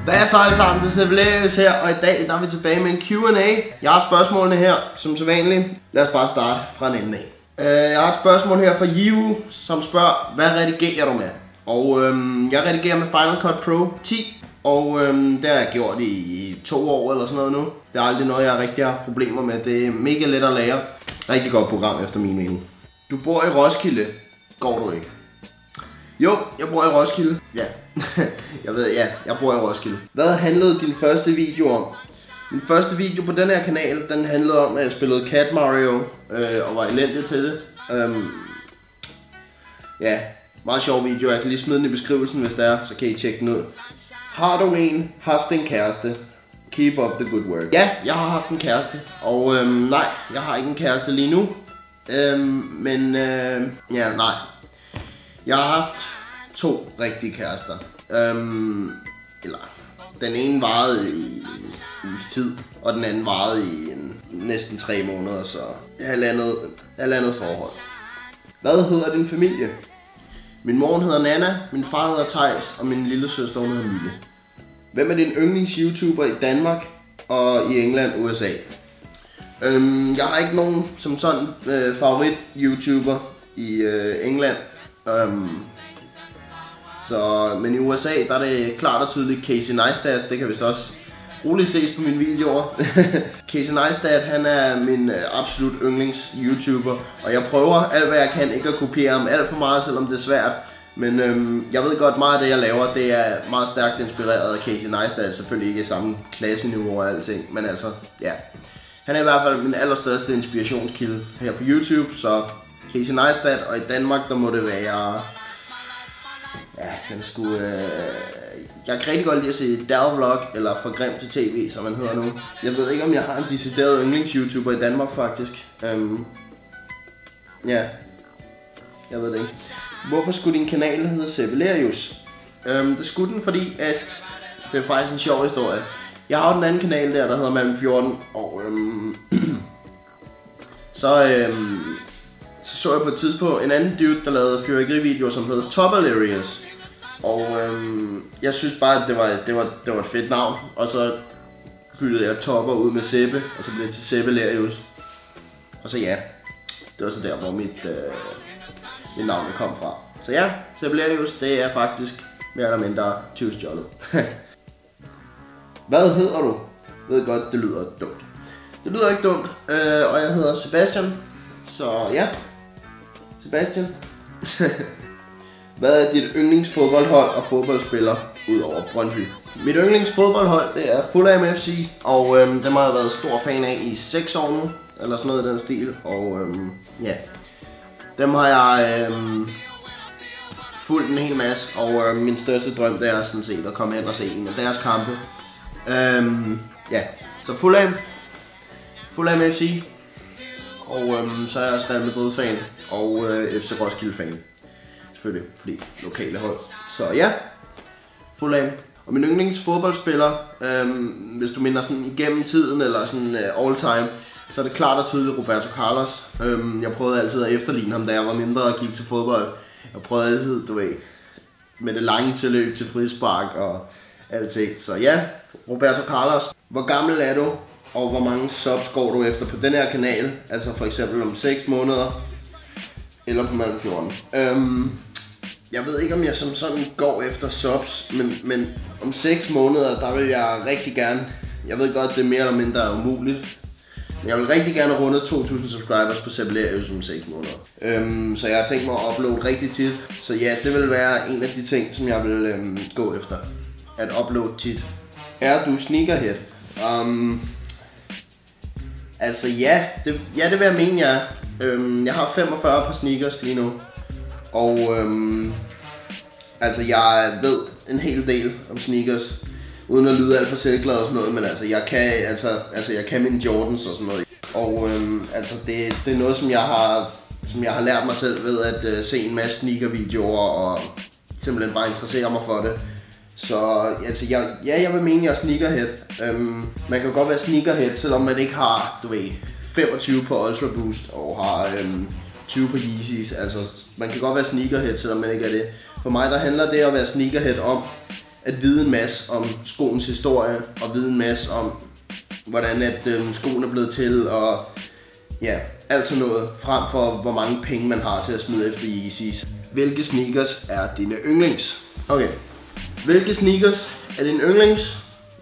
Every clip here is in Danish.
Hvad er så alle sammen? Det er Sevelius her, og i dag der er vi tilbage med en Q&A. Jeg har spørgsmålene her, som sædvanligt. Lad os bare starte fra en ende af. Jeg har et spørgsmål her fra Yivu, som spørger, hvad redigerer du med? Og jeg redigerer med Final Cut Pro 10, og det har jeg gjort i 2 år eller sådan noget nu. Det er aldrig noget, jeg rigtig har haft problemer med. Det er mega let at lære. Rigtig godt program efter min mening. Du bor i Roskilde. Går du ikke? Jo, jeg bor i Roskilde. Ja, jeg bor i Roskilde. Hvad handlede din første video om? Min første video på den her kanal, den handlede om, at jeg spillede Cat Mario og var elendig til det. Ja, meget sjov video. Jeg kan lige smide den i beskrivelsen, hvis det er, så kan I tjekke den ud. Har du haft en kæreste? Keep up the good work. Ja, jeg har haft en kæreste, og nej, jeg har ikke en kæreste lige nu. Nej. Jeg har haft 2 rigtige kærester. Den ene varede i en uges tid, og den anden varede i næsten 3 måneder, så halvandet forhold. Hvad hedder din familie? Min mor hedder Nana, min far hedder Thijs, og min lille søster hedder Mille. Hvem er din yndlings-YouTuber i Danmark og i England, USA? Jeg har ikke nogen som sådan favorit-YouTuber i England. Men i USA, der er det klart og tydeligt Casey Neistat. Det kan vist også roligt ses på mine videoer. Casey Neistat, han er min absolut yndlings YouTuber, og jeg prøver alt hvad jeg kan ikke at kopiere ham alt for meget, selvom det er svært. Men jeg ved godt, meget af det jeg laver, det er meget stærkt inspireret af Casey Neistat. Selvfølgelig ikke i samme klasseniveau og alting, men altså, ja. Han er i hvert fald min allerstørste inspirationskilde her på YouTube, så Casey Neistat, og i Danmark, der må det være... Ja, den skulle... Jeg kan rigtig godt lide at se Dalvlog, eller For Grim til TV, som man hedder nu. Jeg ved ikke, om jeg har en decideret yndlings-YouTuber i Danmark, faktisk. Ja, jeg ved det ikke. Hvorfor skulle din kanal hedde Sevelius? Det skulle den, fordi at... Det er faktisk en sjov historie. Jeg har den anden kanal der hedder Malm 14, og så jeg på et tidspunkt en anden dude, der lavede fyrværkerivideoer, som hed Topalerius. Og jeg synes bare, at det var et fedt navn. Og så byttede jeg Topper ud med Sebbe, og så blev det til Sevelius. Og så ja, det var så der, hvor mit navn kom fra. Så ja, Sevelius, det er faktisk mere eller mindre tyvstjålet. Hvad hedder du? Jeg ved godt, det lyder dumt. Det lyder ikke dumt, og jeg hedder Sebastian. Så ja, Sebastian. Hvad er dit yndlingsfodboldhold og fodboldspiller udover Brøndby? Mit yndlingsfodboldhold, det er Fulham FC, og dem har jeg været stor fan af i 6 år nu, eller sådan noget i den stil. Og ja, dem har jeg fulgt en hel masse, og min største drøm, det er sådan set at komme hen og se en af deres kampe. Ja, så Fulham FC, og så er jeg også Real Madrid-fan, og FC Roskilde-fan. Selvfølgelig, fordi lokale hold. Så ja, Fulham. Og min yndlingsfodboldspiller, hvis du mener sådan igennem tiden, eller sådan all time, så er det klart og tydeligt Roberto Carlos. Jeg prøvede altid at efterligne ham, da jeg var mindre og gik til fodbold. Jeg prøvede altid, du ved, med det lange tilløb til frispark og alting. Så ja, Roberto Carlos. Hvor gammel er du, og hvor mange subs går du efter på den her kanal? Altså for eksempel om 6 måneder, eller på Malm 14. Jeg ved ikke, om jeg som sådan går efter subs, men om 6 måneder, der vil jeg rigtig gerne... Jeg ved godt, det er mere eller mindre umuligt, men jeg vil rigtig gerne runde 2.000 subscribers på Sevelius om 6 måneder. Så jeg har tænkt mig at uploade rigtig tit. Så ja, det vil være en af de ting, som jeg vil gå efter. At uploade tit. Er du sneakerhead? Altså ja, det vil jeg mene, jeg er. Jeg har 45 par sneakers lige nu. Og altså jeg ved en hel del om sneakers, uden at lyde alt for selvglad og sådan noget, men altså jeg kan mine Jordans og sådan noget. Og altså det er noget, som jeg har lært mig selv ved at se en masse sneaker-videoer og simpelthen bare interessere mig for det. Så altså jeg vil mene, jeg er sneakerhead. Man kan godt være sneakerhead, selvom man ikke har, du ved, 25 på Ultra Boost og har 20 på Yeezys. Altså man kan godt være sneakerhead, selvom man ikke er det. For mig der handler det at være sneakerhead om, at vide en masse om skoens historie, og vide en masse om, hvordan at skoen er blevet til, og ja, alt sådan noget, frem for hvor mange penge man har til at smide efter Yeezys. Hvilke sneakers er dine yndlings? Okay, hvilke sneakers er dine yndlings?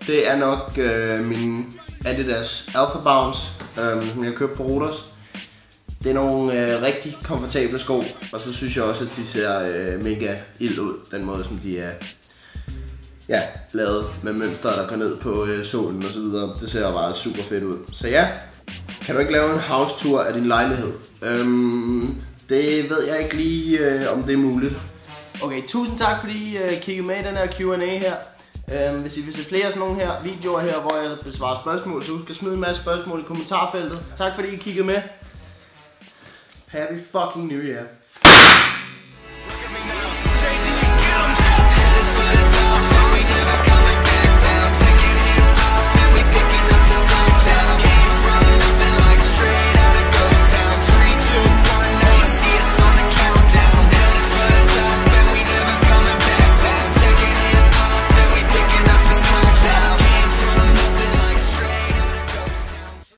Det er nok min Adidas Alpha Bounce, som jeg købte på Rodos. Det er nogle rigtig komfortable sko, og så synes jeg også, at de ser mega ild ud, den måde som de er lavet med mønster, der går ned på sålen og så videre. Det ser bare super fedt ud. Så ja, kan du ikke lave en house tour af din lejlighed? Det ved jeg ikke lige, om det er muligt. Okay, tusind tak fordi I kiggede med i den her Q&A her. Hvis I vil se flere sådan nogle her videoer her, hvor jeg besvarer spørgsmål, så husk at smide en masse spørgsmål i kommentarfeltet. Tak fordi I kiggede med. Happy fucking New Year.